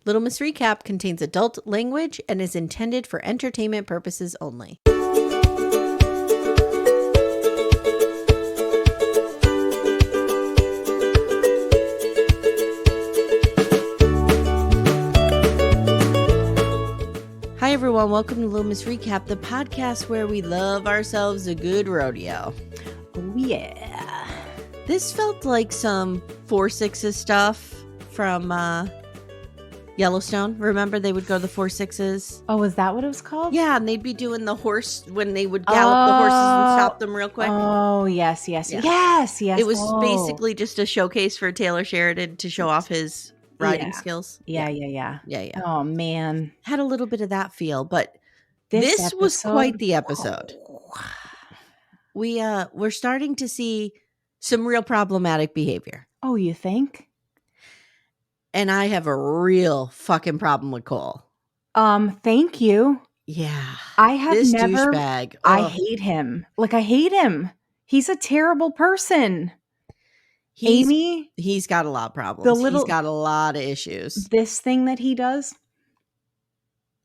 Little Miss Recap contains adult language and is intended for entertainment purposes only. Hi everyone, welcome to Little Miss Recap, the podcast where we love ourselves a good rodeo. Oh yeah. This felt like some 4-6 stuff from Yellowstone. Remember they would go to the 4-6s? Oh, is that what it was called? Yeah, and they'd be doing the horse when they would gallop the horses and stop them real quick. Oh, yes. Yeah. Yes. It was basically just a showcase for Taylor Sheridan to show off his riding skills. Yeah. Oh, man. Had a little bit of that feel, but this was quite the episode. We're starting to see some real problematic behavior. Oh, you think? And I have a real fucking problem with Cole. Thank you. Yeah. I have this never douchebag. I hate him. Like, I hate him. He's a terrible person. Amy, he's got a lot of problems. He's got a lot of issues. This thing that he does.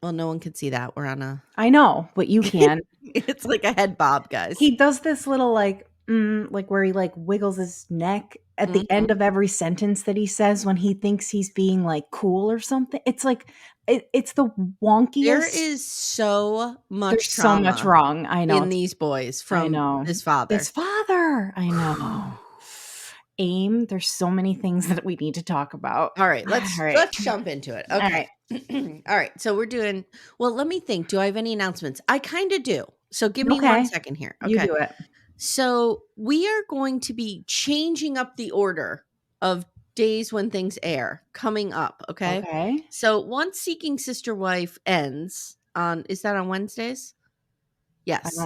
Well, no one can see that. We're on a... I know, but you can. It's like a head bob, guys. He does this little like where he like wiggles his neck at the end of every sentence that he says when he thinks he's being like cool or something. It's like it's the wonkiest. There is so much so much wrong. I know in these boys from his father. His father. I know. Aim. There's so many things that we need to talk about. All right, let's jump into it. Okay. All right. So we're doing. Well, let me think. Do I have any announcements? I kind of do. So give me 1 second here. Okay. You do it. So we are going to be changing up the order of days when things air coming up. Okay. So once Seeking Sister Wife ends is that on Wednesdays? Yes.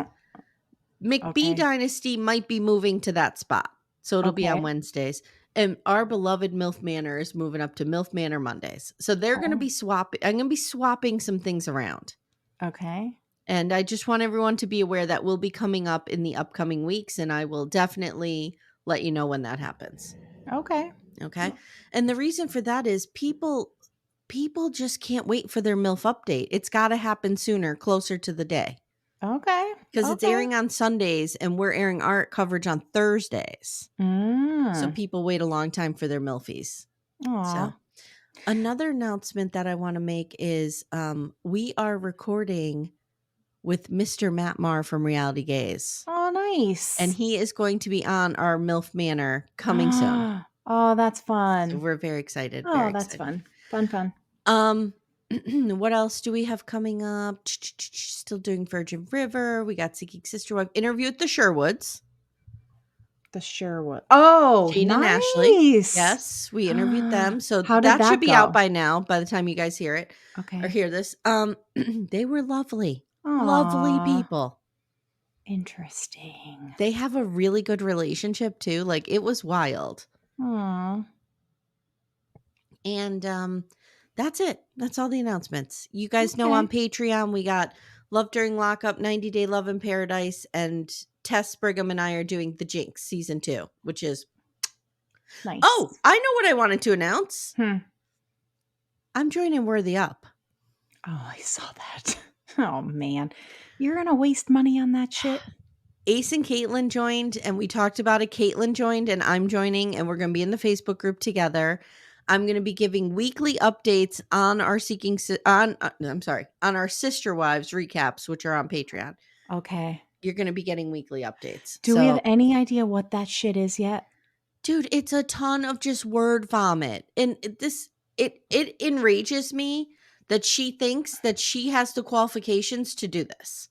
McBee Dynasty might be moving to that spot. So it'll be on Wednesdays. And our beloved MILF Manor is moving up to MILF Manor Mondays. So they're going to be swapping. I'm going to be swapping some things around. Okay. And I just want everyone to be aware that will be coming up in the upcoming weeks, and I will definitely let you know when that happens. Okay. And the reason for that is people just can't wait for their MILF update. It's got to happen sooner, closer to the day. Okay. Because it's airing on Sundays, and we're airing our coverage on Thursdays. So people wait a long time for their MILFies. So another announcement that I want to make is we are recording with Mr. Matt Marr from Reality Gaze. Oh, nice. And he is going to be on our MILF Manor coming soon. Oh, that's fun. So we're very excited. That's fun. Fun. What else do we have coming up? Still doing Virgin River. We got Seeking Sister Wife. Interview with the Sherwoods. Oh, Jane nice. and Ashley. Yes, we interviewed them. So that should be out by now, by the time you guys hear it. Okay. Or hear this. They were lovely. Aww. Lovely people. Interesting. They have a really good relationship too. Like, it was wild. Aww. And that's it. That's all the announcements. You guys know on Patreon we got Love During Lockup, 90 Day Love in Paradise, and Tess Brigham and I are doing The Jinx season 2, which is nice. Oh, I know what I wanted to announce. I'm joining Worthy Up. Oh, I saw that. Oh, man. You're going to waste money on that shit? Ace and Caitlin joined, and we talked about it. Caitlin joined, and I'm joining, and we're going to be in the Facebook group together. I'm going to be giving weekly updates on our on our Sister Wives recaps, which are on Patreon. Okay. You're going to be getting weekly updates. Do we have any idea what that shit is yet? Dude, it's a ton of just word vomit. And it enrages me that she thinks that she has the qualifications to do this.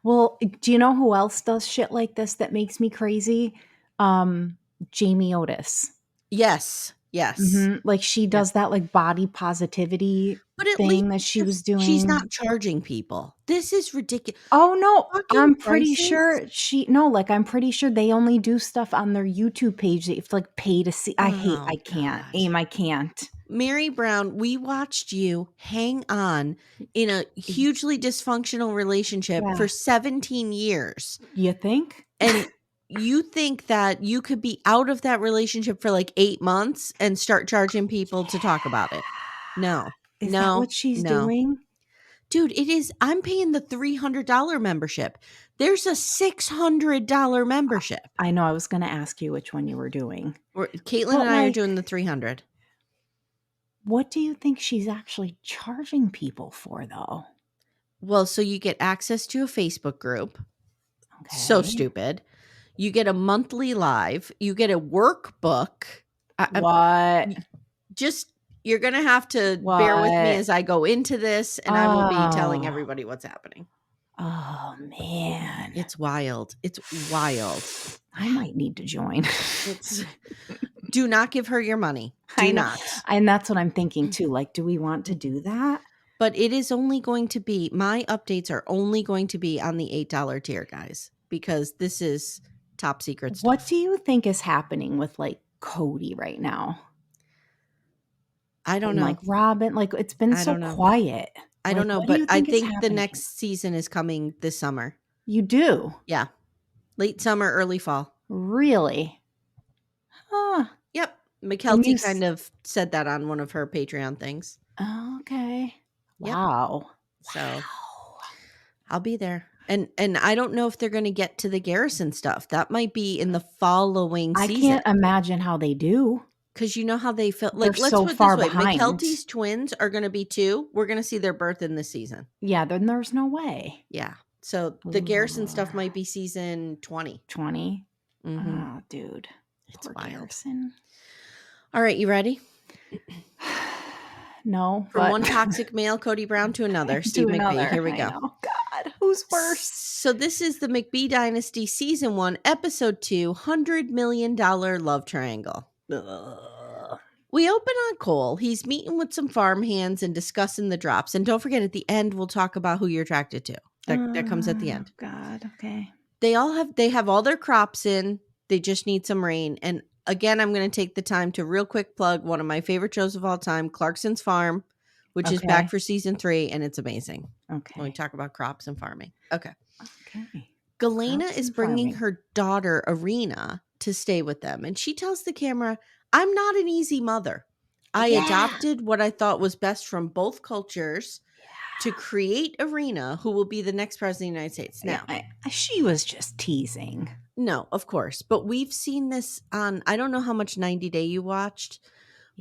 Well, do you know who else does shit like this that makes me crazy? Jamie Otis. Yes. Mm-hmm. Like, she does that like body positivity thing that she was doing. She's not charging people. This is ridiculous. Oh no, I'm pretty sure I'm pretty sure they only do stuff on their YouTube page that you have to like pay to see. I can't. Aim, I can't. Mary Brown, we watched you hang on in a hugely dysfunctional relationship for 17 years. You think? And you think that you could be out of that relationship for like 8 months and start charging people to talk about it? No. Is that what she's doing? Dude, it is. I'm paying the $300 membership. There's a $600 membership. I know. I was going to ask you which one you were doing. Caitlin and I are doing the 300. What do you think she's actually charging people for, though? Well, so you get access to a Facebook group. Okay. So stupid. You get a monthly live. You get a workbook. What? You're going to have to bear with me as I go into this, and I will be telling everybody what's happening. Oh, man. It's wild. It's wild. I might need to join. Do not give her your money. Do not. And that's what I'm thinking, too. Like, do we want to do that? But it is only going to be, my updates are only going to be on the $8 tier, guys, because this is top secret stuff. What do you think is happening with, like, Cody right now? I don't know. Like, Robin, like, it's been so quiet. I don't know, but I think the next season is coming this summer. You do? Yeah. Late summer, early fall. Really? Huh. Yep. McKelty kind of said that on one of her Patreon things. Okay. Yep. Wow. So I'll be there. And I don't know if they're going to get to the Garrison stuff. That might be in the following season. I can't imagine how they do. Because you know how they feel. Like, let's put it this way. McKelty's twins are going to be 2. We're going to see their birth in this season. Yeah, then there's no way. Yeah. So the Garrison stuff might be season 20. 20? Mm-hmm. Oh, dude. It's wild. Garrison. All right, you ready? No. From one toxic male, Cody Brown, to another, Steve McBee. Here we go. Oh, God. Who's worse? So this is the McBee Dynasty Season 1, Episode 2, $100 Million Love Triangle. Ugh. We open on Cole. He's meeting with some farm hands and discussing the drops. And don't forget, at the end, we'll talk about who you're attracted to. That comes at the end. God, okay. They have all their crops in. They just need some rain. And again, I'm going to take the time to real quick plug one of my favorite shows of all time, Clarkson's Farm, which is back for season 3, and it's amazing. Okay. When we talk about crops and farming. Okay. Okay. Galyna is bringing her daughter, Arena, to stay with them. And she tells the camera, I'm not an easy mother. I adopted what I thought was best from both cultures to create Arena, who will be the next president of the United States. Now, she was just teasing. No, of course. But we've seen this on, I don't know how much 90 Day you watched,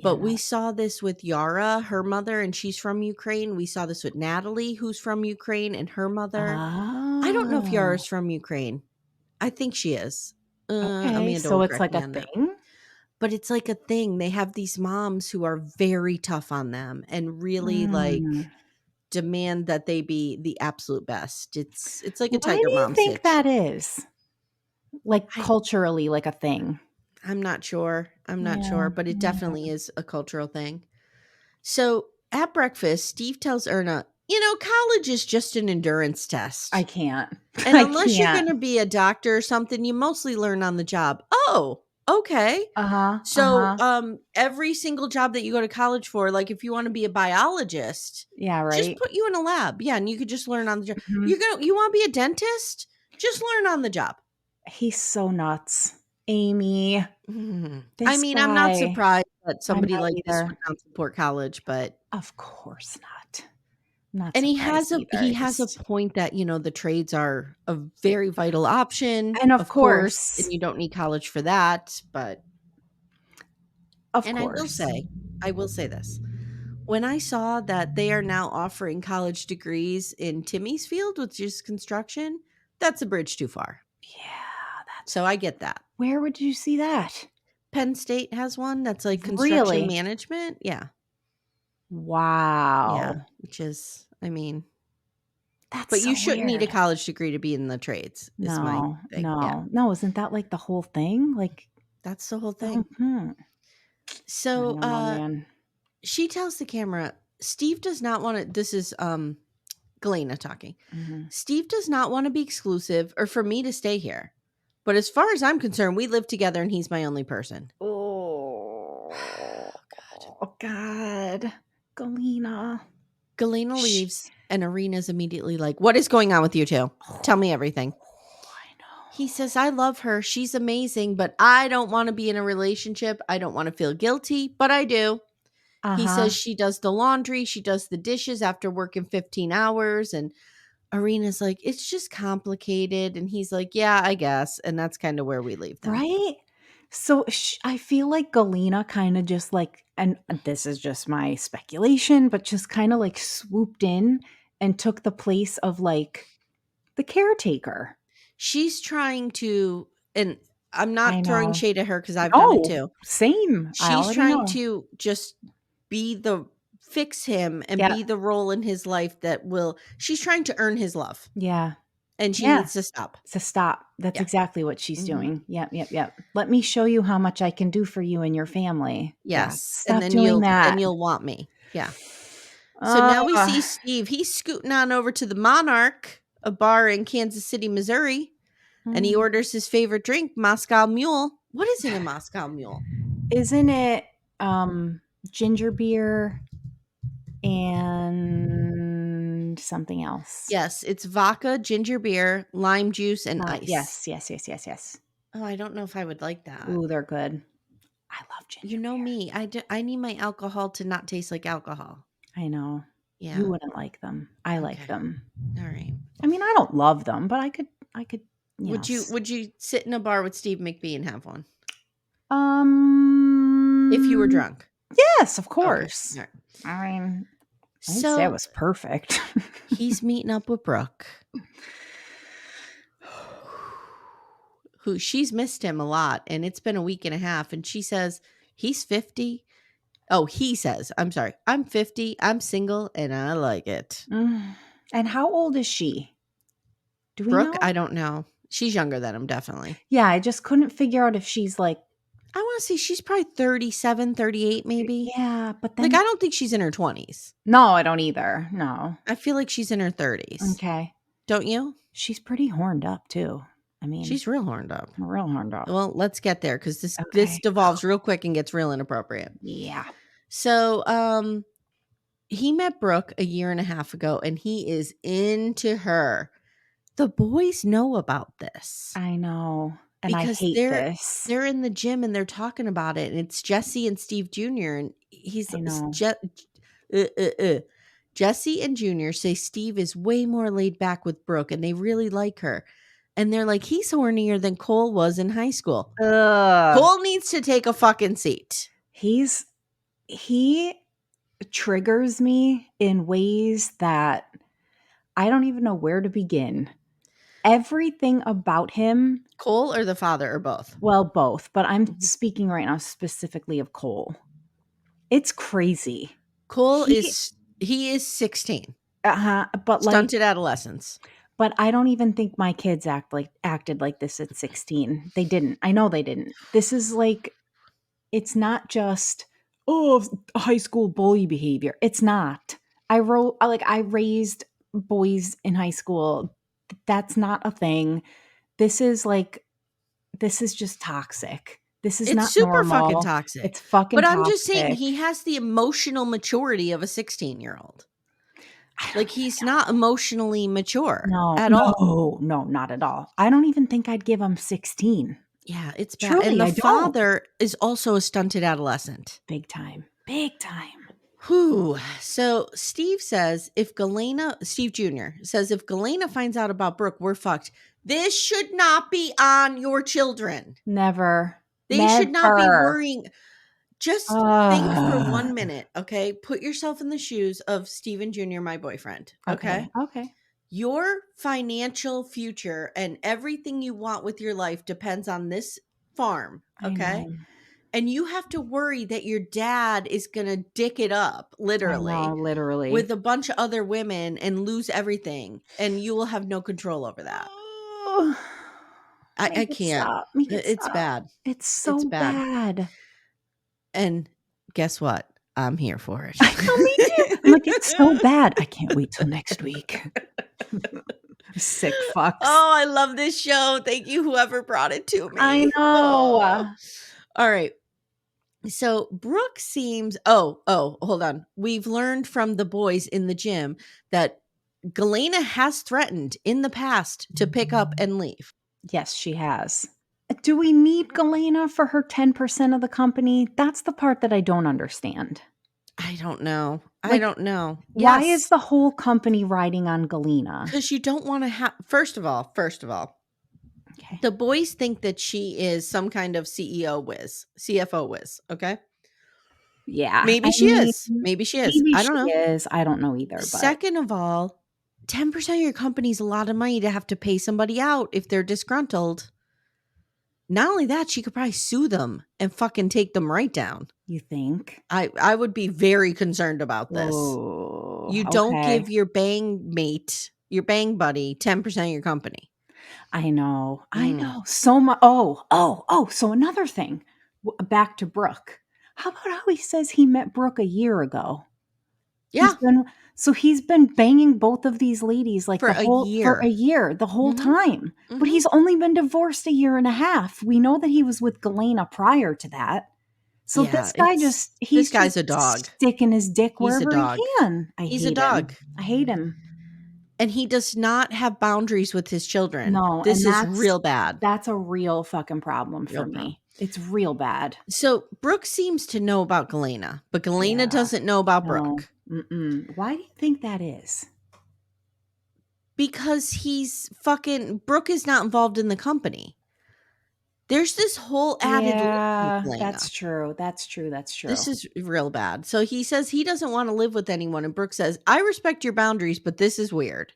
but we saw this with Yara, her mother, and she's from Ukraine. We saw this with Natalie, who's from Ukraine, and her mother. Oh. I don't know if Yara's from Ukraine. I think she is. Okay, Amanda so it's like a thing? But it's like a thing. They have these moms who are very tough on them and really like demand that they be the absolute best. It's like a Tiger Mom. Why do you think that is? Like culturally, like a thing. I'm not sure. But it definitely is a cultural thing. So at breakfast, Steve tells Erna, college is just an endurance test. I can't. And unless you're going to be a doctor or something, you mostly learn on the job. Oh, okay. So every single job that you go to college for, like if you want to be a biologist, just put you in a lab. Yeah, and you could just learn on the job. Mm-hmm. You want to be a dentist? Just learn on the job. He's so nuts. Amy. Mm-hmm. I mean, I'm not surprised that somebody like this would not support college, but of course not. And he has a point that, the trades are a very vital option. And of course. And you don't need college for that, but of course. I will say this. When I saw that they are now offering college degrees in Timmy's field, which is construction, that's a bridge too far. Yeah. So I get that. Where would you see that? Penn State has one that's like construction management. Yeah. Wow. Yeah. Which is, that's but so you shouldn't weird. need a college degree to be in the trades. Is my thing. No. Isn't that like the whole thing? Like that's the whole thing. Mm-hmm. So she tells the camera, Steve does not want to, this is Galyna talking. Mm-hmm. Steve does not want to be exclusive or for me to stay here. But as far as I'm concerned, we live together and he's my only person. Oh, God. Galyna leaves and Arena's immediately like, what is going on with you two? Tell me everything. I know. He says, I love her. She's amazing, but I don't want to be in a relationship. I don't want to feel guilty, but I do. He says she does the laundry, she does the dishes after working 15 hours. And Arena's like, it's just complicated. And he's like, yeah, I guess. And that's kind of where we leave them. Right? So I feel like Galyna kind of just like, and this is just my speculation, but just kind of like swooped in and took the place of like the caretaker. She's trying to, and I'm I not throwing know. shade at her because I've done it Oh, too. same. I She's already trying know. to just fix him and Yeah. be the role in his life she's trying to earn his love. Yeah. And she Yeah. needs to stop. To stop. That's Yeah. exactly what she's Mhm. doing. Yep. Let me show you how much I can do for you and your family. Yeah. Yes. Stop And doing that. then you'll want me. Yeah. So now we see Steve. He's scooting on over to the Monarch, a bar in Kansas City, Missouri, and he orders his favorite drink, Moscow Mule. What is in a Moscow Mule? Isn't it ginger beer and something else? Yes, it's vodka, ginger beer, lime juice, and ice. Yes. Oh, I don't know if I would like that. Ooh, they're good. I love ginger You know beer. me. I need my alcohol to not taste like alcohol. I know. Yeah. You wouldn't like them. I like them. All right. I mean, I don't love them, but I could Would you sit in a bar with Steve McBee and have one? If you were drunk. Yes, of course. Okay. All right. I mean, I'd say it was perfect. He's meeting up with Brooke, who she's missed him a lot, and it's been a week and a half, and she says he's 50. Oh, he says, I'm sorry, I'm 50, I'm single, and I like it. And how old is she? Do we Brooke, know? I don't know. She's younger than him, definitely. Yeah, I just couldn't figure out if she's like, I want to say she's probably 37, 38 maybe. Yeah, but then like I don't think she's in her 20s. No, I don't either. No. I feel like she's in her 30s. Okay. Don't you? She's pretty horned up too. I mean, she's real horned up. Real horned up. Well, let's get there because this devolves real quick and gets real inappropriate. Yeah. So, he met Brooke a year and a half ago, and he is into her. The boys know about this. I know. And because I hate this. They're in the gym and they're talking about it, and it's Jesse and Steve Jr. And he's Jesse and Jr. say Steve is way more laid back with Brooke, and they really like her. And they're like, he's hornier than Cole was in high school. Cole needs to take a fucking seat. He triggers me in ways that I don't even know where to begin. Everything about him. Cole or the father or both? Well, both. But I'm speaking right now specifically of Cole. It's crazy. Cole is 16. But stunted adolescence. But I don't even think my kids acted like this at 16. They didn't. I know they didn't. This is like, it's not just, high school bully behavior. It's not. I raised boys in high school. That's not a thing. This is just toxic. It's not super normal. Fucking toxic. It's fucking toxic. But I'm just saying, he has the emotional maturity of a 16-year-old. Like, he's not emotionally mature at all. No, not at all. I don't even think I'd give him 16. Yeah, it's bad. Truly, and the father is also a stunted adolescent. Big time. Whew. So Steve says Steve Jr. says if Galyna finds out about Brooke, we're fucked. This should not be on your children. Never. They should not be worrying. Just think for 1 minute, okay? Put yourself in the shoes of Steven Jr., my boyfriend, okay? Okay. Your financial future and everything you want with your life depends on this farm, okay? And you have to worry that your dad is going to dick it up, literally, with a bunch of other women and lose everything. And you will have no control over that. I can't. It's bad. It's so bad. And guess what? I'm here for it. Me too. I'm like, it's so bad. I can't wait till next week. Sick fucks. Oh, I love this show. Thank you, whoever brought it to me. I know. Oh. All right. So Brooke seems. Hold on. We've learned from the boys in the gym that Galyna has threatened in the past to pick up and leave. Yes, she has. Do we need Galyna for her 10% of the company? That's the part that I don't understand. I don't know. I Like, don't know. why is Yes. the whole company riding on Galyna? Because you don't want to have, first of all, Okay. the boys think that she is some kind of CFO whiz. Okay. Yeah. Maybe I she mean, is. Maybe she is. maybe I she don't know. is. I don't know either, but Second of all, 10% of your company's a lot of money to have to pay somebody out if they're disgruntled. Not only that, she could probably sue them and fucking take them right down. you think? I would be very concerned about this. Oh, You don't okay. give your bang mate, your bang buddy, 10% of your company. I know. I know. So much. So another thing. Back to Brooke. How about how he says he met Brooke a year ago? Yeah, He's been banging both of these ladies like for a for a year. year, the whole Mhm, time. But mhm. he's only been divorced a year and a half. We know that he was with Galyna prior to that. So Yeah, this guy this he's just guy's a dog. sticking his dick He's a wherever he dog. can. I He's a hate him. dog. I hate him. And he does not have boundaries with his children. No, This and is real bad. that's a real fucking problem Real for problem. me. It's real bad. So Brooke seems to know about Galyna, but Galyna Yeah. doesn't know about No. Brooke. Why do you think that is? Because Brooke is not involved in the company. There's this whole added layer with Yeah, Galyna. that's true. That's true. That's true. This is real bad. So he says he doesn't want to live with anyone. And Brooke says, I respect your boundaries, but this is weird.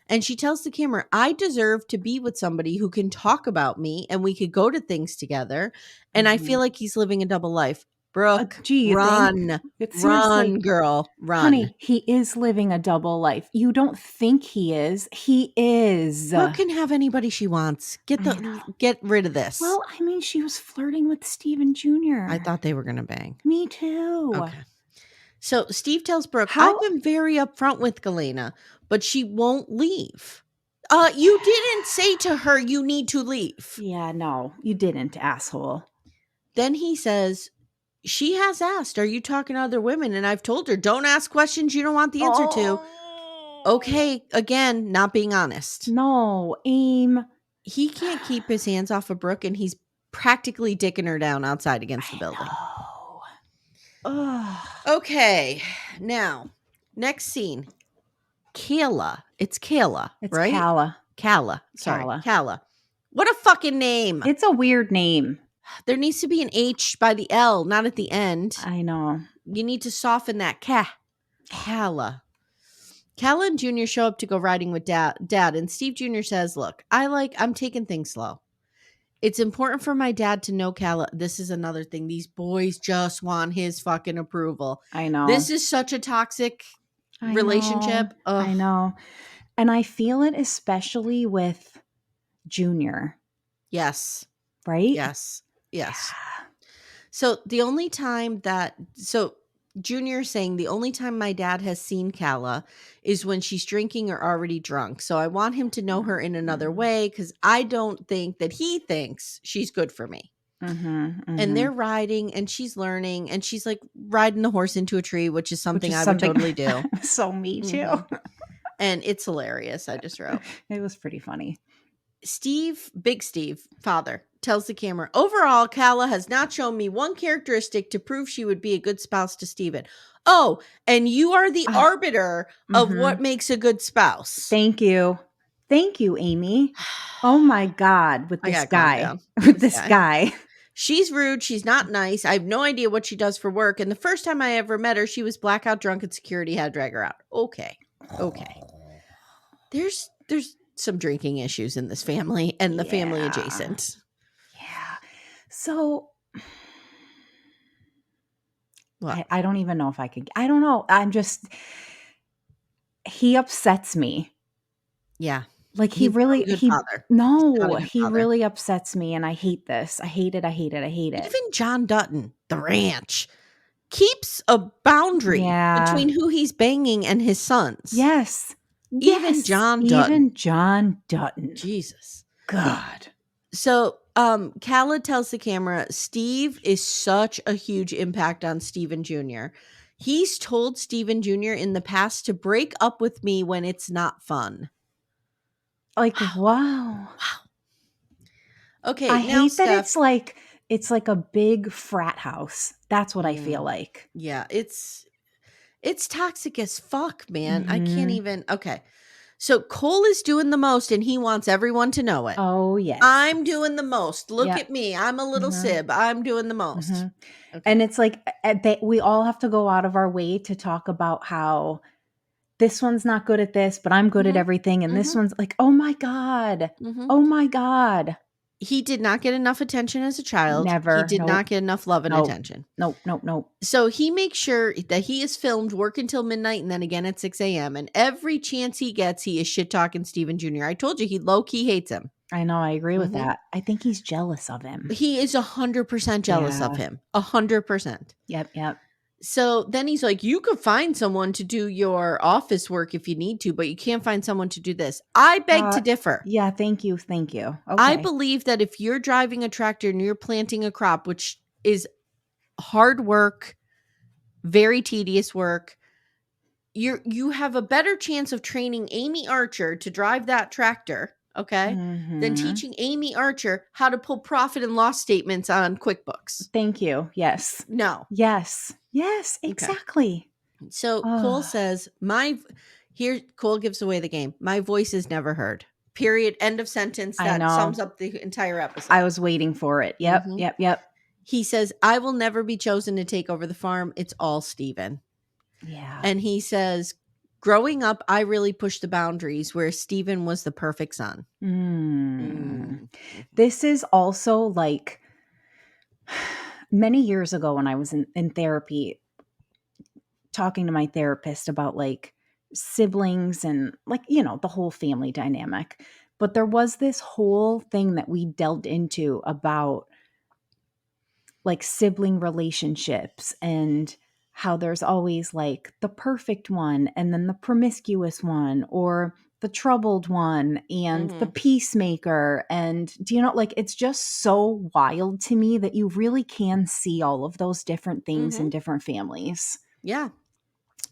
And she tells the camera, I deserve to be with somebody who can talk about me and we could go to things together. And I feel like he's living a double life. Brooke, Gee, you think? run, Seriously, girl, run. honey, he is living a double life. You don't think he is. He is. Brooke can have anybody she wants. Get rid of this. Well, I mean, she was flirting with Steven Jr. I thought they were going to bang. Me too. Okay. So Steve tells Brooke, How- I've been very upfront with Galyna, but she won't leave. You didn't say to her, you need to leave. Yeah, no, you didn't, asshole. Then he says, she has asked, are you talking to other women? And I've told her, don't ask questions you don't want the answer to. Okay, again, not being honest. No, aim. He can't keep his hands off of Brooke, and he's practically dicking her down outside against the building. Okay, now, next scene. Kayla. It's Kayla, right? Kala. Sorry, Kala. What a fucking name. It's a weird name. There needs to be an H by the L, not at the end. I know. You need to soften that Kala. Kala and Junior show up to go riding with Dad, and Steve Jr. says, look, I'm taking things slow. It's important for my dad to know Kala. This is another thing. These boys just want his fucking approval. I know. This is such a toxic relationship. I know. And I feel it especially with Junior. Yes. Right? Yes. So the only time Junior saying the only time my dad has seen Kala is when she's drinking or already drunk. So I want him to know her in another way because I don't think that he thinks she's good for me. And they're riding and she's learning and she's like riding the horse into a tree, which is something I would totally do. So me too. And it's hilarious. I just wrote. It was pretty funny. Big Steve, father, tells the camera, overall, Kala has not shown me one characteristic to prove she would be a good spouse to Steven. Oh, and you are the arbiter of what makes a good spouse. Thank you. Thank you, Amy. Oh my God, with this guy. She's rude. She's not nice. I have no idea what she does for work. And the first time I ever met her, she was blackout drunk and security had to drag her out. Okay. There's some drinking issues in this family and the family adjacent. Yeah. So what? I don't even know if I could. I don't know. He upsets me. Yeah. Like he really upsets me and I hate this. I hate it. Even John Dutton, the ranch, keeps a boundary between who he's banging and his sons. Yes. Even John Dutton. Jesus. God. So Kala tells the camera, Steve is such a huge impact on Steven Jr. He's told Steven Jr. in the past to break up with me when it's not fun. Like, wow. Okay, I hate that it's like it's like a big frat house. That's what I feel like. Yeah, it's toxic as fuck, man. I can't Mm-hmm. even. Okay. So Cole is doing the most and he wants everyone to know it. Oh, yes. I'm doing the most. Look Yep. at me. I'm a little Mhm. sib. I'm doing the most. Mhm. Okay. And it's like we all have to go out of our way to talk about how this one's not good at this, but I'm good at Mhm. everything. And this Mhm. one's like, oh my God. Mhm. Oh my God. He did not get enough attention as a child. He Never. did not Nope. get enough love and Nope. attention. Nope. Nope. Nope. So he makes sure that he is filmed, work until midnight, and then again at 6 a.m. And every chance he gets, he is shit talking Steven Jr. I told you, he low-key hates him. I know. I agree with Mhm. that. I think he's jealous of him. He is 100% jealous of him. 100%. Yep. Yep. So then he's like, you could find someone to do your office work if you need to, but you can't find someone to do this. I beg to differ. Yeah. Thank you. Thank you. Okay. I believe that if you're driving a tractor and you're planting a crop, which is hard work, very tedious work, you have a better chance of training Amy Archer to drive that tractor, okay, than Mhm. teaching Amy Archer how to pull profit and loss statements on QuickBooks. Thank you. Yes. No. Yes. Yes. Exactly. So Cole says, Cole gives away the game. My voice is never heard. Period. End of sentence. I That know. sums up the entire episode. I was waiting for it. Yep. Mhm. Yep. Yep. He says, I will never be chosen to take over the farm. It's all Steven. Yeah. And he says, growing up, I really pushed the boundaries where Steven was the perfect son. This is also like many years ago when I was in therapy, talking to my therapist about like siblings and like, the whole family dynamic. But there was this whole thing that we delved into about like sibling relationships and how there's always like the perfect one and then the promiscuous one or the troubled one and the peacemaker. And do you know, like, it's just so wild to me that you really can see all of those different things in different families. Yeah.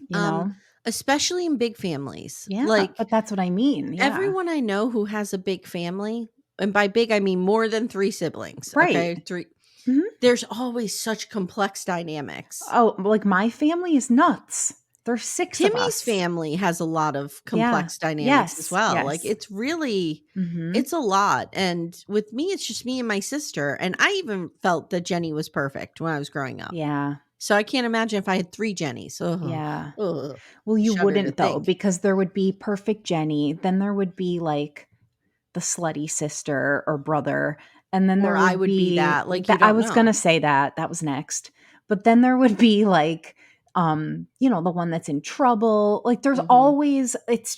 You know? Especially in big families. Yeah. Like, but that's what I mean. Yeah. everyone I know who has a big family, and by big, I mean more than 3 siblings. Right. Okay. 3. There's always such complex dynamics. Oh, like my family is nuts. There's 6 of us. Timmy's family has a lot of complex dynamics as well. Yes. Like, it's really, it's a lot. And with me, it's just me and my sister. And I even felt that Jenny was perfect when I was growing up. Yeah. So I can't imagine if I had 3 Jennys. Yeah. Ugh. Well, you Shudder wouldn't to though, think. because there would be perfect Jenny. Then there would be like the slutty sister or brother. And then there Or would I would be that. Like, you I don't was know. going to say that. That was next. But then there would be like, the one that's in trouble. Like there's always, it's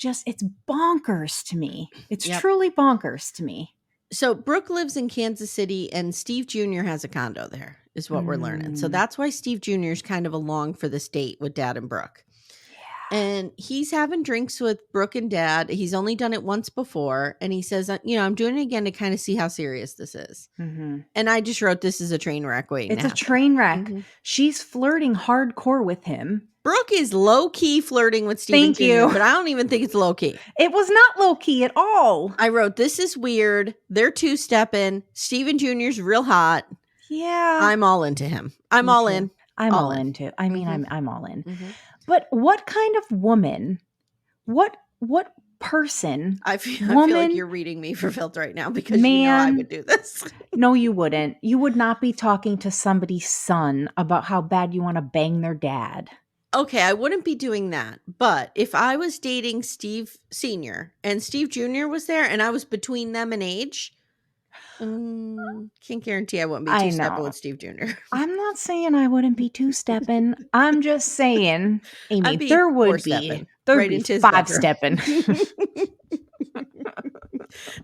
bonkers to me. It's truly bonkers to me. So Brooke lives in Kansas City and Steve Jr. has a condo there, is what we're learning. So that's why Steve Jr. is kind of along for this date with Dad and Brooke. Yeah. And he's having drinks with Brooke and Dad. He's only done it once before. And he says, I'm doing it again to kind of see how serious this is. And I just wrote, this is a train wreck waiting It's to a happen. train wreck. She's flirting hardcore with him. Brooke is low-key flirting with Steven Thank you. Jr., but I don't even think it's low-key. It was not low-key at all. I wrote, this is weird. They're two-stepping. Steven Jr.'s real hot. Yeah. I'm all into him. I'm all in. I'm all into. I mean, I'm all in. But what kind of woman, what person, I feel like you're reading me for filth right now because I would do this. No, you wouldn't. You would not be talking to somebody's son about how bad you want to bang their dad. Okay, I wouldn't be doing that. But if I was dating Steve Sr. and Steve Jr. was there and I was between them in age, can't guarantee I wouldn't be two-stepping with Steve Jr. I'm not saying I wouldn't be two-stepping. I'm just saying, Amy, there would be. There'd right be into his 5-stepping.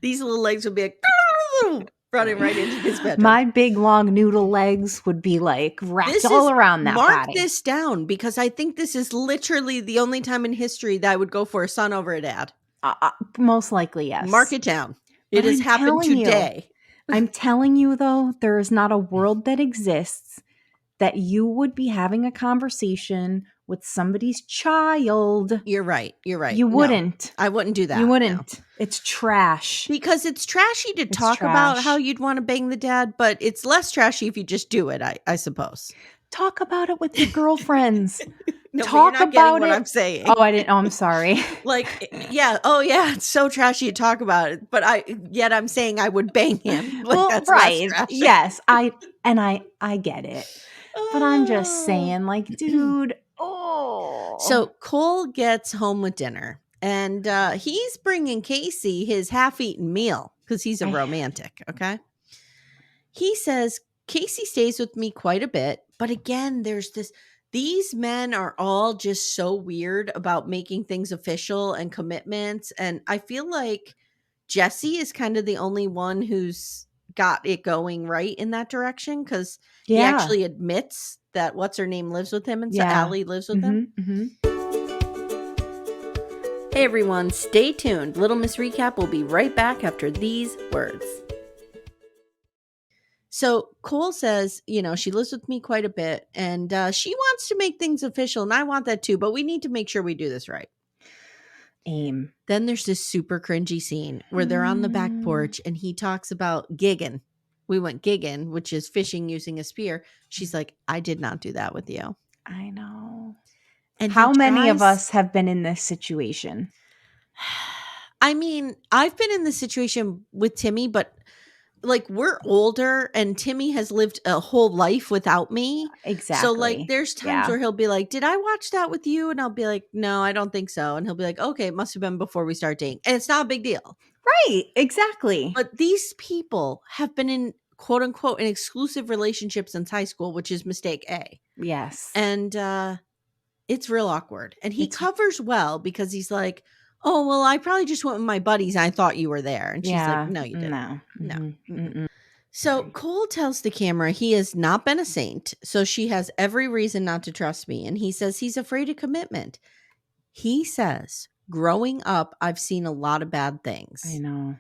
These little legs would be like running right into his bedroom. My big long noodle legs would be like wrapped all around that Mark body. this down because I think this is literally the only time in history that I would go for a son over a dad. Most likely, yes. Mark it down. It has happened today. I'm telling you, though, there is not a world that exists that you would be having a conversation with somebody's child. You're right. You're right. You No, wouldn't. I wouldn't do that. You wouldn't. No. It's trash. Because it's trashy to talk about how you'd want to bang the dad, but it's less trashy if you just do it, I suppose. Talk about it with your girlfriends. No, talk but you're not about what it. I'm saying. Oh, I didn't. Oh, I'm sorry. Like, yeah. Oh, yeah. It's so trashy to talk about it, but yet I'm saying I would bang him. Like, well, that's right. less trashy. Yes, I get it, but I'm just saying, like, dude. Oh. So Cole gets home with dinner, and he's bringing Casey his half-eaten meal because he's a romantic. Okay. He says Casey stays with me quite a bit, but again, there's this. These men are all just so weird about making things official and commitments. And I feel like Jesse is kind of the only one who's got it going right in that direction because he actually admits that what's her name lives with him and so Allie lives with him. Hey everyone, stay tuned. Little Miss Recap will be right back after these words. So Cole says, she lives with me quite a bit and she wants to make things official and I want that too, but we need to make sure we do this right. Then there's this super cringy scene where they're on the back porch and he talks about gigging. We went gigging, which is fishing using a spear. She's like, I did not do that with you. I know. And how many of us have been in this situation? I mean, I've been in this situation with Timmy, but like we're older and Timmy has lived a whole life without me. Exactly. So like there's times where he'll be like, did I watch that with you? And I'll be like, no, I don't think so. And he'll be like, okay, it must have been before we start dating. And it's not a big deal. Right. Exactly. But these people have been in quote unquote an exclusive relationship since high school, which is mistake A. Yes. And it's real awkward. And he covers well because he's like, oh, well, I probably just went with my buddies. And I thought you were there. And she's like, no, you didn't. No. Mm-mm. So Cole tells the camera he has not been a saint. So she has every reason not to trust me. And he says he's afraid of commitment. He says, growing up, I've seen a lot of bad things. I know.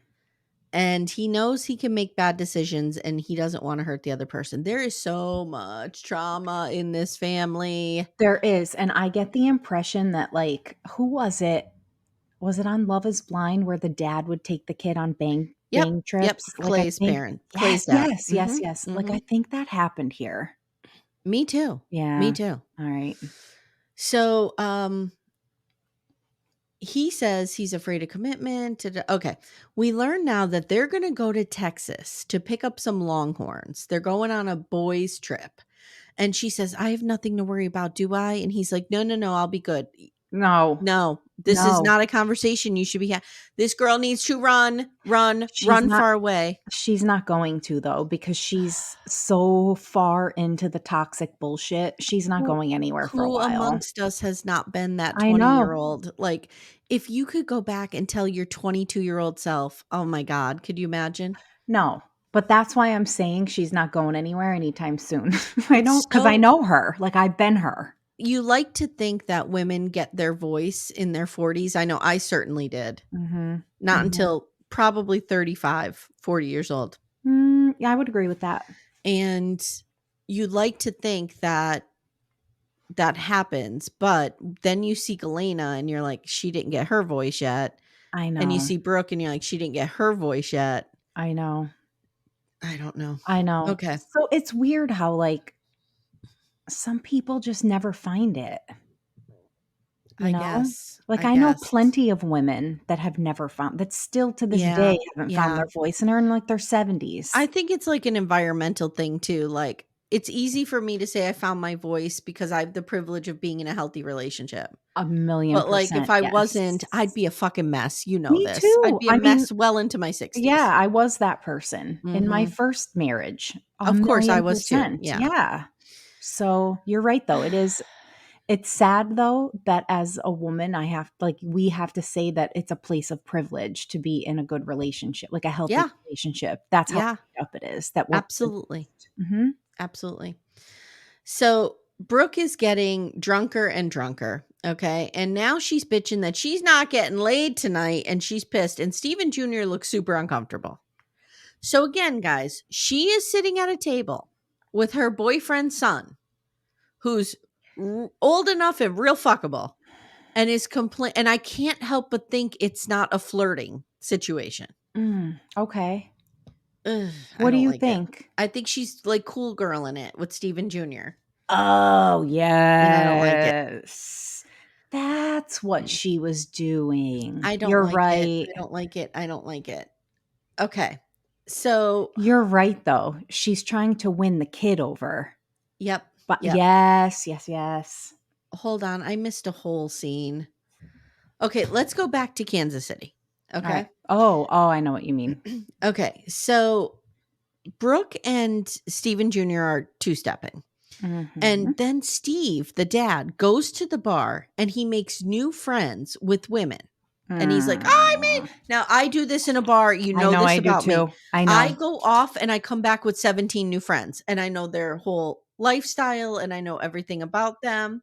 And he knows he can make bad decisions and he doesn't want to hurt the other person. There is so much trauma in this family. There is. And I get the impression that, like, who was it? Was it on Love is Blind where the dad would take the kid on bang trips? Yep. Clay's parent. Clay's dad. Yes. Mm-hmm. Like, I think that happened here. Me too. Yeah. Me too. All right. So, he says he's afraid of commitment. Okay. We learn now that they're going to go to Texas to pick up some Longhorns. They're going on a boys' trip. And she says, I have nothing to worry about, do I? And he's like, no, I'll be good. No, this is not a conversation you should be having. This girl needs to run far away. She's not going to, though, because she's so far into the toxic bullshit. She's not going anywhere for a while. Who amongst us has not been that 20-year-old? Like, if you could go back and tell your 22-year-old self, oh my God, could you imagine? No. But that's why I'm saying she's not going anywhere anytime soon. I know, because I know her. Like, I've been her. You like to think that women get their voice in their 40s. I know I certainly did. Mm-hmm. Not until probably 35, 40 years old. Yeah, I would agree with that. And you like to think that happens, but then you see Galyna and you're like, she didn't get her voice yet. I know. And you see Brooke and you're like, she didn't get her voice yet. I know. I don't know. I know. Okay. So it's weird how, like, some people just never find it. I guess. Like, I know plenty of women that have never found, that still to this day haven't found their voice, and they're in like their 70s. I think it's like an environmental thing too. Like, it's easy for me to say I found my voice because I have the privilege of being in a healthy relationship. 1,000,000%. But like, if I wasn't, I'd be a fucking mess. You know Me this. too. I'd be a mess well into my 60s. Yeah, I was that person in my first marriage. Of course I was too. Yeah. So you're right, though. It's sad, though, that as a woman, we have to say that it's a place of privilege to be in a good relationship, like a healthy relationship. That's how up it is. Absolutely. Absolutely. So Brooke is getting drunker and drunker. Okay. And now she's bitching that she's not getting laid tonight and she's pissed. And Steven Jr. looks super uncomfortable. So again, guys, she is sitting at a table with her boyfriend's son, who's old enough and real fuckable. And is and I can't help but think it's not a flirting situation. Okay. Ugh, what do you think? I think she's like cool girl in it with Steven Jr. Oh, yes. And I don't like it. That's what she was doing. I don't You're like right. it. I don't like it. I don't like it. Okay. So you're right, though. She's trying to win the kid over. Yep. But yep. yes. Hold on. I missed a whole scene. Okay. Let's go back to Kansas City. Okay. Right. Oh, I know what you mean. Okay. So Brooke and Steven Jr. are two-stepping. And then Steve, the dad, goes to the bar and he makes new friends with women. And he's like, now I do this in a bar. You know this about me. I know. I go off and I come back with 17 new friends and I know their whole lifestyle and I know everything about them.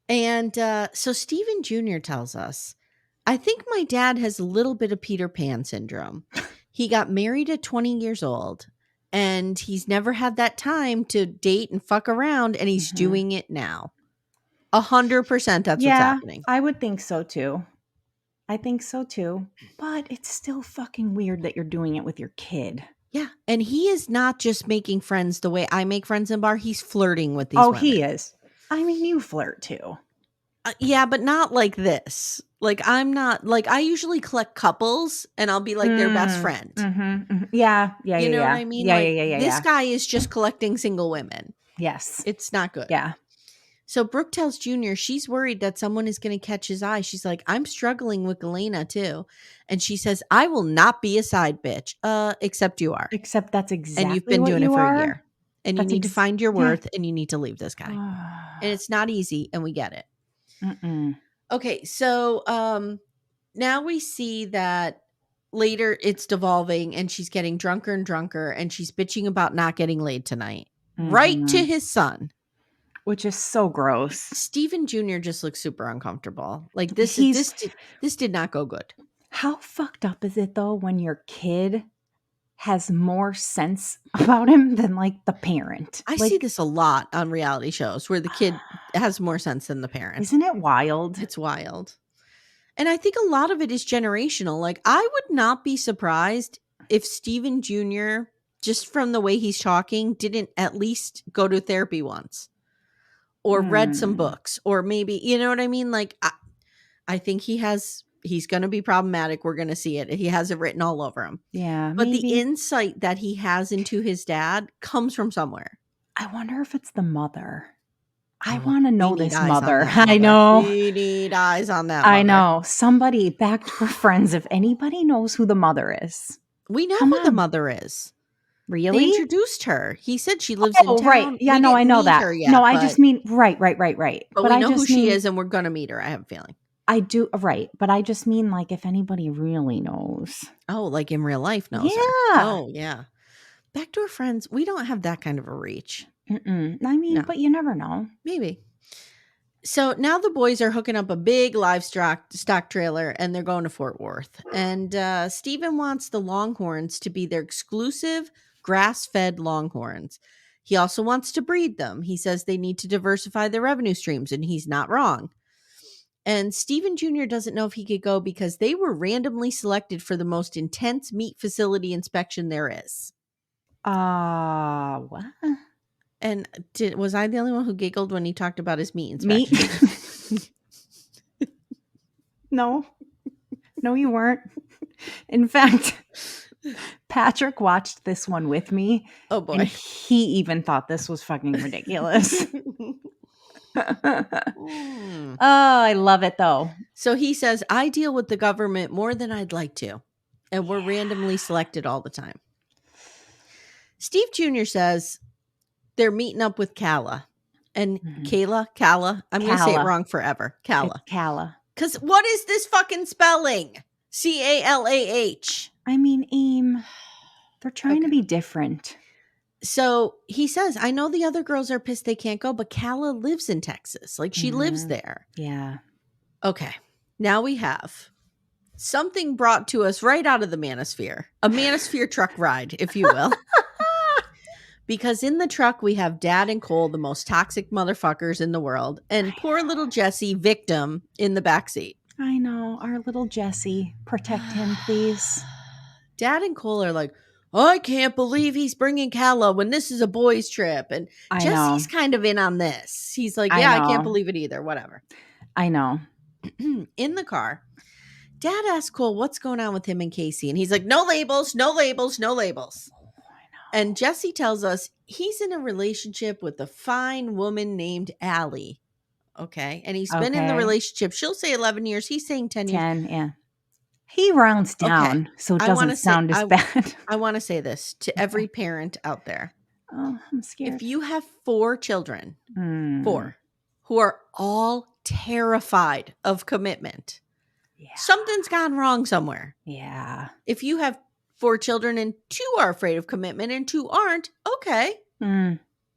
And so Steven Jr. tells us, I think my dad has a little bit of Peter Pan syndrome. He got married at 20 years old and he's never had that time to date and fuck around and he's doing it now. 100% that's what's happening. I would think so too. I think so too. But it's still fucking weird that you're doing it with your kid. Yeah. And he is not just making friends the way I make friends in bar. He's flirting with these women. He is. I mean, you flirt too. Yeah, but not like this. Like, I'm not, like, I usually collect couples and I'll be like their best friend. Yeah. You know what I mean? Yeah. This guy is just collecting single women. Yes. It's not good. Yeah. So Brooke tells Junior she's worried that someone is going to catch his eye. She's like, I'm struggling with Galyna too. And she says, I will not be a side bitch. Except you are. Except that's exactly and you've been doing it for a year. And that's you need to find your worth and you need to leave this guy. And it's not easy and we get it. Okay, so now we see that later it's devolving and she's getting drunker and drunker and she's bitching about not getting laid tonight. Right to his son. Which is so gross. Steven Jr. just looks super uncomfortable. Like this did not go good. How fucked up is it though when your kid has more sense about him than like the parent? I see this a lot on reality shows where the kid has more sense than the parent. Isn't it wild? It's wild. And I think a lot of it is generational. Like I would not be surprised if Steven Jr., just from the way he's talking, didn't at least go to therapy once. Or read some books, or maybe, you know what I mean? Like, I think he's going to be problematic. We're going to see it. He has it written all over him. Yeah. But the insight that he has into his dad comes from somewhere. I wonder if it's the mother. I want to know this mother. I know. We need eyes on that mother. I know. Somebody back to our friends, if anybody knows who the mother is. We know who the mother is. Really? They introduced her. He said she lives in town. Right. Yeah, no, I know that. Yet, no, I just mean, right. But we know who she is and we're going to meet her, I have a feeling. I do, right. But I just mean like if anybody really knows. Oh, like in real life knows her. Oh, yeah. Back to her friends. We don't have that kind of a reach. I mean, but you never know. Maybe. So now the boys are hooking up a big livestock trailer and they're going to Fort Worth. And Steven wants the Longhorns to be their exclusive grass-fed Longhorns. He also wants to breed them. He says they need to diversify their revenue streams, and he's not wrong. And Steven Jr. doesn't know if he could go because they were randomly selected for the most intense meat facility inspection there is. What? And was I the only one who giggled when he talked about his meat inspection? No, you weren't. In fact, Patrick watched this one with me. Oh boy. And he even thought this was fucking ridiculous. Oh, I love it though. So he says, I deal with the government more than I'd like to. And we're randomly selected all the time. Steve Jr. says they're meeting up with Kala. And Kala. I'm going to say it wrong forever. Kala. Because what is this fucking spelling? Calah. I mean, Aim, they're trying to be different. So he says, I know the other girls are pissed they can't go, but Kala lives in Texas. Like she lives there. Yeah. Okay. Now we have something brought to us right out of the manosphere. A manosphere truck ride, if you will. Because in the truck, we have Dad and Cole, the most toxic motherfuckers in the world, and poor little Jesse, victim, in the backseat. I know. Our little Jesse. Protect him, please. Dad and Cole are like, I can't believe he's bringing Kala when this is a boys' trip. And Jesse's kind of in on this. He's like, yeah, I can't believe it either. Whatever. I know. In the car, Dad asks Cole what's going on with him and Casey. And he's like, no labels, no labels, no labels. And Jesse tells us he's in a relationship with a fine woman named Allie. Okay. And he's been in the relationship. She'll say 11 years. He's saying 10 years. 10, yeah. He rounds down, so it doesn't sound as bad. I want to say this to every parent out there. Oh, I'm scared. If you have 4 children, 4, who are all terrified of commitment, something's gone wrong somewhere. Yeah. If you have 4 children and 2 are afraid of commitment and 2 aren't, okay.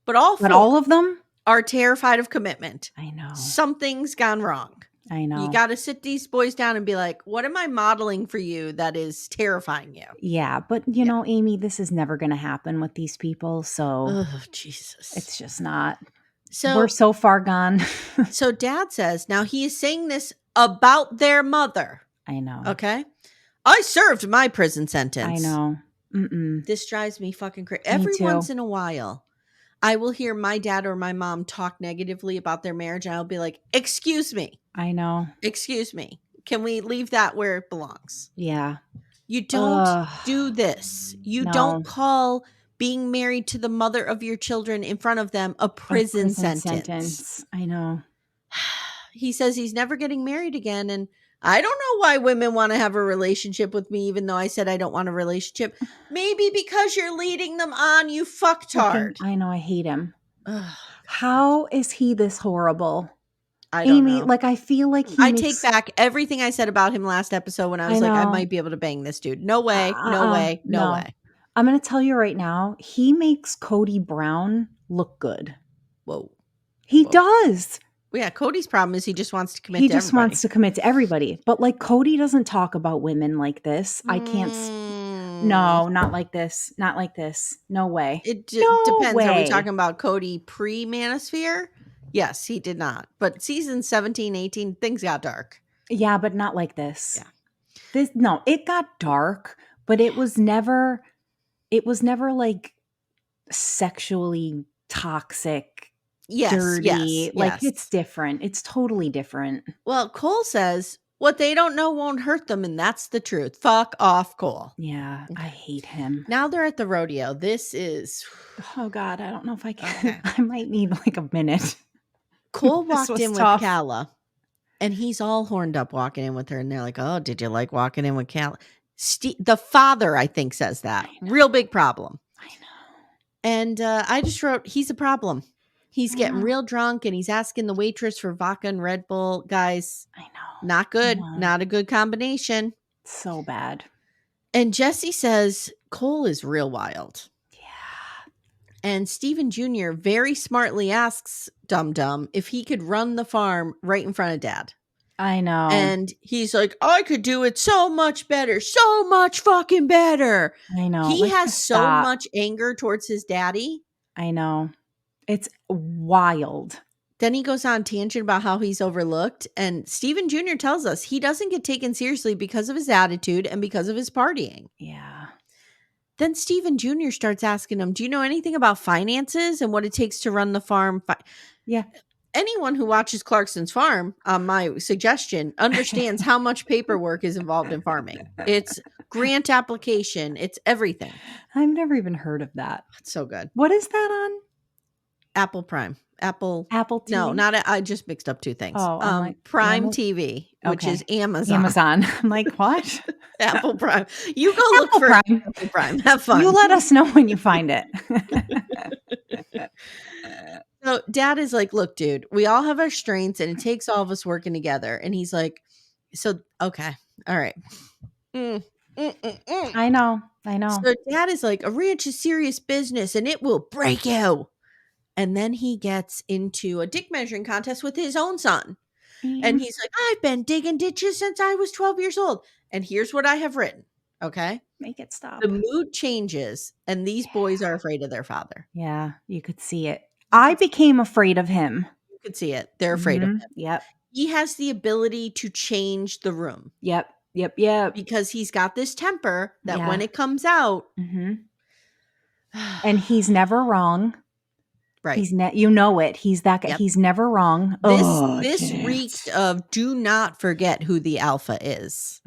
But all of them are terrified of commitment. I know. Something's gone wrong. I know. You got to sit these boys down and be like, what am I modeling for you that is terrifying you? Yeah, but you know, Amy, this is never going to happen with these people. So, oh, Jesus. It's just not. So we're so far gone. So Dad says, now he is saying this about their mother. I know. Okay. I served my prison sentence. I know. This drives me fucking crazy. Every once in a while, I will hear my dad or my mom talk negatively about their marriage, and I'll be like, excuse me. I know. Excuse me. Can we leave that where it belongs? Yeah. You don't do this. You don't call being married to the mother of your children in front of them a prison sentence. I know. He says he's never getting married again, and I don't know why women want to have a relationship with me, even though I said I don't want a relationship. Maybe because you're leading them on, you fucktard. I know. I hate him. How is he this horrible? I don't know. Like, I feel like take back everything I said about him last episode when I was like, I might be able to bang this dude. No way. No way. No way. I'm going to tell you right now, he makes Cody Brown look good. Whoa. He does. Well, yeah, Cody's problem is he just wants to commit to everybody. He just wants to commit to everybody. But like, Cody doesn't talk about women like this. I can't. No, not like this. Not like this. No way. It depends. Are we talking about Cody pre-Manosphere? Yes, he did not. But season 17, 18, things got dark. Yeah, but not like this. Yeah. It got dark, but it was never like sexually toxic. Dirty. It's different. It's totally different. Well, Cole says what they don't know won't hurt them, and that's the truth. Fuck off, Cole. Yeah, I hate him. Now they're at the rodeo. This is... Oh, God, I don't know if I can. Okay. I might need like a minute. Cole walked in with Kala, and he's all horned up walking in with her, and they're like, oh, did you like walking in with Kala? The father, I think, says that. Real big problem. I know. And I just wrote, he's a problem. He's getting real drunk, and he's asking the waitress for vodka and Red Bull. Guys, I know. Not good. Not a good combination. So bad. And Jesse says Cole is real wild. Yeah. And Stephen Jr. very smartly asks Dum Dum if he could run the farm right in front of Dad. I know. And he's like, I could do it so much better. So much fucking better. I know. He has so much anger towards his daddy. I know. It's wild. Then he goes on tangent about how he's overlooked. And Stephen Jr. tells us he doesn't get taken seriously because of his attitude and because of his partying. Yeah. Then Stephen Jr. starts asking him, do you know anything about finances and what it takes to run the farm? Yeah. Anyone who watches Clarkson's Farm, on my suggestion, understands how much paperwork is involved in farming. It's grant application. It's everything. I've never even heard of that. It's so good. What is that on? Apple Prime. Apple TV? No, not I just mixed up 2 things. Oh, Prime TV, which is Amazon. Amazon. I'm like, what? Apple Prime. You go look for Apple Prime. Have fun. You let us know when you find it. So Dad is like, look, dude, we all have our strengths and it takes all of us working together. And he's like, so, okay. All right. I know. So Dad is like, a ranch is serious business and it will break you. And then he gets into a dick measuring contest with his own son. And he's like, I've been digging ditches since I was 12 years old. And here's what I have written. Okay? Make it stop. The mood changes, and these boys are afraid of their father. Yeah, you could see it. I became afraid of him. You could see it. They're afraid of him. Yep. He has the ability to change the room. Yep. Because he's got this temper that when it comes out. And he's never wrong. Right. He's you know it. He's that guy. Yep. He's never wrong. This reeked of do not forget who the alpha is.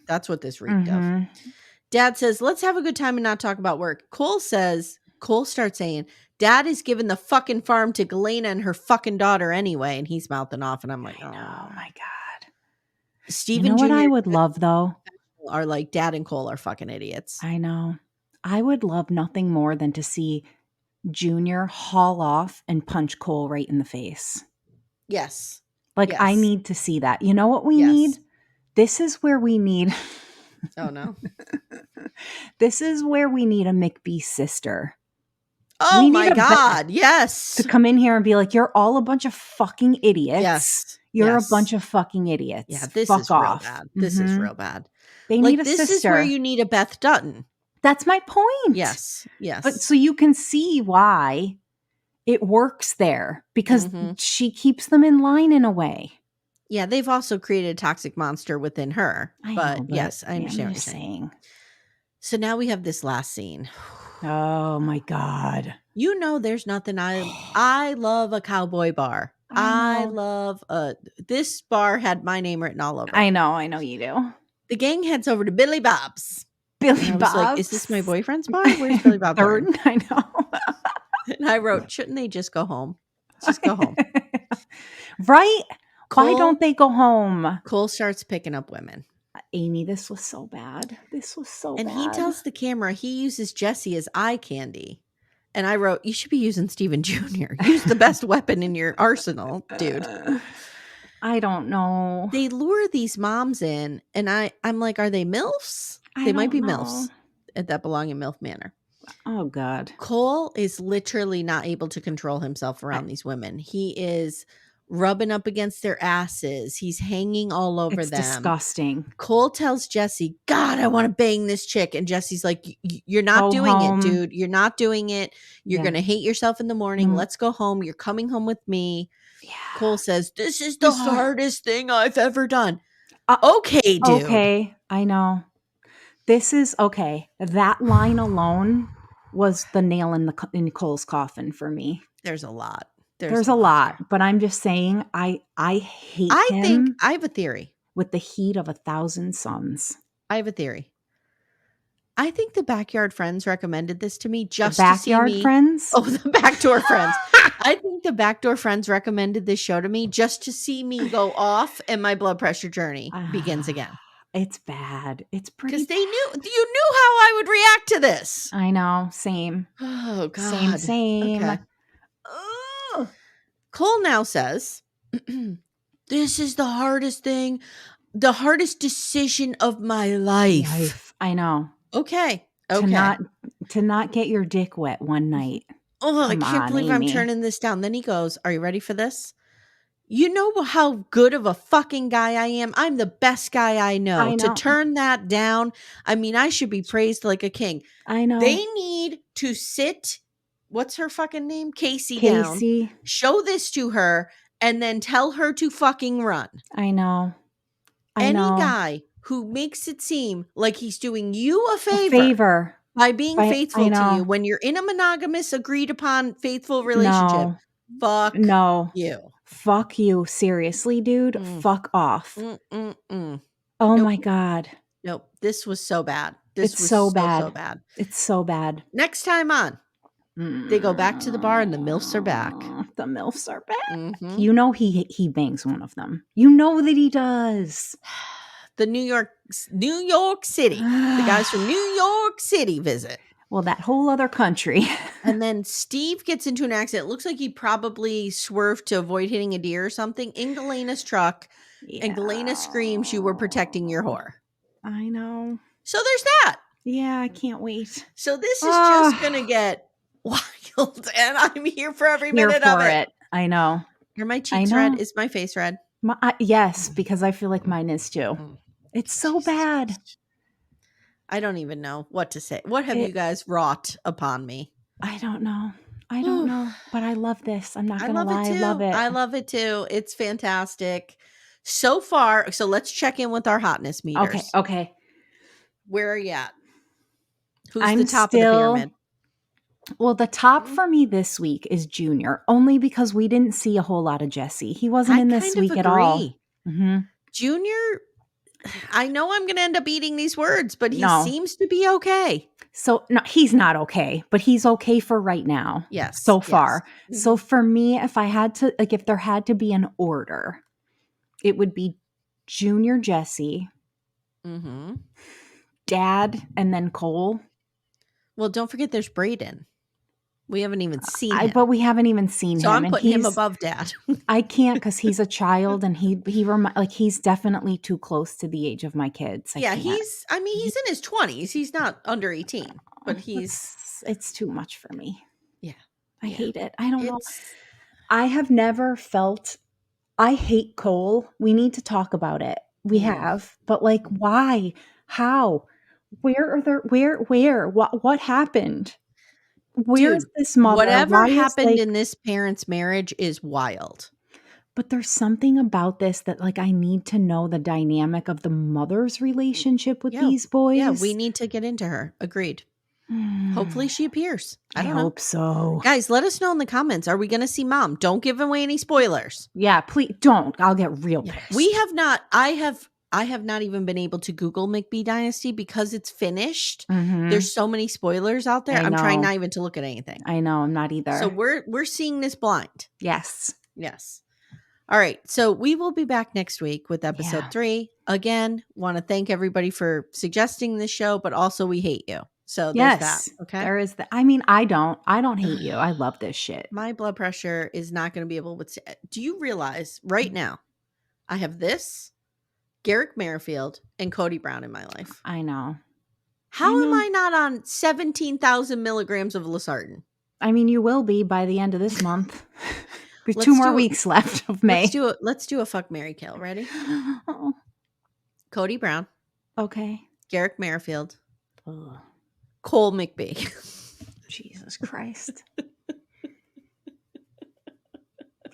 That's what this reeked of. Dad says, let's have a good time and not talk about work. Cole starts saying, Dad is giving the fucking farm to Galyna and her fucking daughter anyway. And he's mouthing off. And I'm like, oh my God. Steven You know Jr. what I would love though? Are like Dad and Cole are fucking idiots. I know. I would love nothing more than to see Junior haul off and punch Cole right in the face. Yes. Like, I need to see that. You know what we need? This is where we need. Oh, no. This is where we need a McBee sister. Oh, my God. Yes. To come in here and be like, you're all a bunch of fucking idiots. Yes. You're a bunch of fucking idiots. Yeah, this is real bad. This is real bad. They need a this sister. This is where you need a Beth Dutton. That's my point. Yes. But so you can see why it works there because she keeps them in line in a way. Yeah, they've also created a toxic monster within her. But yes, I understand what you're saying. So now we have this last scene. Oh my God. You know there's nothing I love a cowboy bar. I love this bar had my name written all over it. I know you do. The gang heads over to Billy Bob's. Billy Bob's. Like, is this my boyfriend's bar? Where's Billy Bob? I know. And I wrote, shouldn't they just go home? Just go home. Right? Why don't they go home? Cole starts picking up women. Amy, this was so bad. And he tells the camera he uses Jesse as eye candy. And I wrote, you should be using Steven Jr. Use the best weapon in your arsenal, dude. I don't know. They lure these moms in, and I'm like, are they MILFs? They might be MILFs that belong in MILF Manor. Oh, God. Cole is literally not able to control himself around these women. He is rubbing up against their asses. He's hanging all over them. It's disgusting. Cole tells Jesse, God, I want to bang this chick. And Jesse's like, you're not doing it, dude. You're not doing it. You're going to hate yourself in the morning. Let's go home. You're coming home with me. Yeah. Cole says, this is the hardest thing I've ever done. Okay, dude. Okay, I know. This is okay. That line alone was the nail in Cole's coffin for me. There's a lot. There's a lot, but I'm just saying I hate him. Think I have a theory. With the heat of 1,000 suns. I have a theory. I think the Backyard Friends recommended this to me just to see me. Friends? Oh, the Backdoor Friends. I think the Backdoor Friends recommended this show to me just to see me go off and my blood pressure journey begins again. It's bad. It's pretty. Because you knew how I would react to this. I know. Same. Oh, God. Same. Okay. Cole now says, this is the hardest thing, the hardest decision of my life. I know. Okay. To not get your dick wet one night. Oh, I can't believe I'm turning this down. Then he goes, are you ready for this? You know how good of a fucking guy I am? I'm the best guy I know. To turn that down, I mean, I should be praised like a king. I know. They need to sit, what's her fucking name? Casey down. Show this to her and then tell her to fucking run. I know. Any guy who makes it seem like he's doing you a favor by being faithful to you when you're in a monogamous, agreed upon, faithful relationship, fuck you. Fuck you. Seriously, dude. Fuck off. Oh my God. Nope. This was so bad. This was so bad. So bad. It's so bad. Next time on, they go back to the bar and the MILFs are back. The MILFs are back. You know he bangs one of them. You know that he does. The New York City. The guys from New York City visit. Well, that whole other country. And then Steve gets into an accident. It looks like he probably swerved to avoid hitting a deer or something in Galyna's truck. Yeah. And Galyna screams, you were protecting your whore. I know. So there's that. Yeah, I can't wait. So this is just going to get wild. And I'm here for every minute of it. I know. Are my cheeks red? Is my face red? Yes, because I feel like mine is too. It's so bad. I don't even know what to say. What have you guys wrought upon me? I don't know. But I love this. I'm not going to lie. I love it. I love it too. It's fantastic. So far, so let's check in with our hotness meters. Okay. Where are you at? Who's the top of the pyramid? Well, the top for me this week is Junior, only because we didn't see a whole lot of Jesse. He wasn't in this week at all. Mm-hmm. Junior, I know I'm going to end up eating these words, but he seems to be okay. So no, he's not okay, but he's okay for right now. Yes. So far. Mm-hmm. So for me, if there had to be an order, it would be Junior, Jesse, Dad, and then Cole. Well, don't forget there's Brayden. We haven't even seen him. But we haven't even seen him. So I'm putting him above Dad. I can't because he's a child and he's definitely too close to the age of my kids. He's in his 20s. He's not under 18, but it's too much for me. Yeah. I hate it. I don't know. I have never felt, I hate Cole. We need to talk about it. We have, but why? How? What happened? Where's this mother? Whatever happened in this parent's marriage is wild. But there's something about this that I need to know the dynamic of the mother's relationship with these boys. Yeah, we need to get into her. Agreed. Hopefully she appears. I hope so. Guys, let us know in the comments. Are we going to see Mom? Don't give away any spoilers. Yeah, please don't. I'll get real pissed. We have not. I have not even been able to Google McBee Dynasty because it's finished. Mm-hmm. There's so many spoilers out there. I'm trying not even to look at anything. I know. I'm not either. So we're seeing this blind. Yes. All right. So we will be back next week with episode 3. Again, want to thank everybody for suggesting this show, but also we hate you. So there's that. Okay. There is that. I mean, I don't hate you. I love this shit. My blood pressure is not going to be able to. Do you realize right now I have this, Garrick Merrifield, and Cody Brown in my life? I know. How am I not on 17,000 milligrams of Losartan? I mean, you will be by the end of this month. There's 2 more weeks left of May. Let's do a fuck, marry, kill. Ready? Cody Brown. Okay. Garrick Merrifield. Cole McBee. Jesus Christ.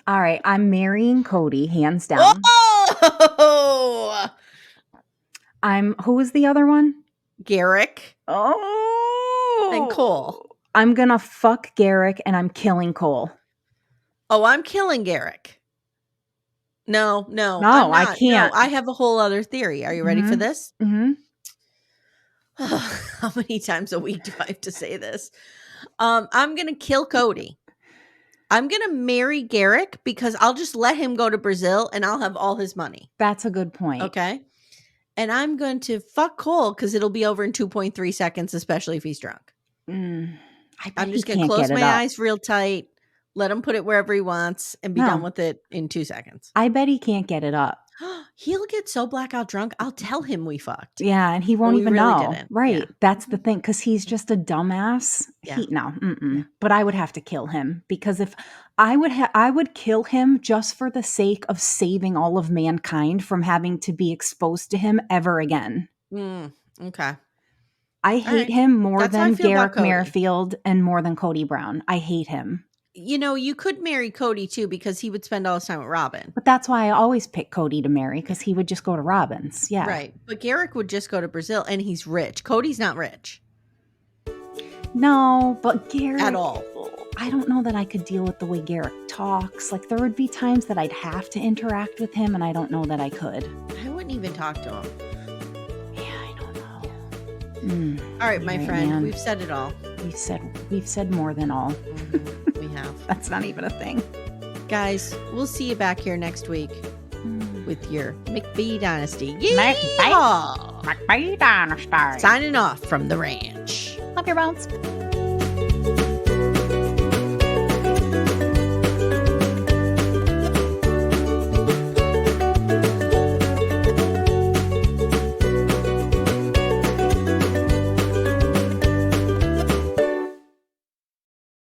All right. I'm marrying Cody, hands down. Oh! Who was the other one? Garrick. Oh. And Cole. I'm going to fuck Garrick and I'm killing Cole. Oh, I'm killing Garrick. No, I can't. No, I have a whole other theory. Are you ready for this? Mm-hmm. How many times a week do I have to say this? I'm going to kill Cody. I'm going to marry Garrick because I'll just let him go to Brazil and I'll have all his money. That's a good point. Okay. And I'm going to fuck Cole because it'll be over in 2.3 seconds, especially if he's drunk. I'm just going to close my eyes real tight, let him put it wherever he wants, and be done with it in 2 seconds. I bet he can't get it up. He'll get so blackout drunk, I'll tell him we fucked. Yeah, and he won't even know. Didn't. Right. Yeah. That's the thing, because he's just a dumbass. Yeah. But I would have to kill him, because if I would kill him just for the sake of saving all of mankind from having to be exposed to him ever again. Okay. I hate him more than Garrick Merrifield and more than Cody Brown. I hate him. You could marry Cody too because he would spend all his time with Robin. But that's why I always pick Cody to marry, because he would just go to Robin's. Yeah. Right. But Garrick would just go to Brazil and he's rich. Cody's not rich. No, but Garrick. At all. I don't know that I could deal with the way Garrick talks. There would be times that I'd have to interact with him, and I don't know that I could. I wouldn't even talk to him. Yeah, I don't know. All right, my friend. Man. We've said it all. We've said more than all. We have. That's not even a thing. Guys, we'll see you back here next week with your McBee Dynasty. McBee Dynasty. Signing off from the ranch. Love your bones.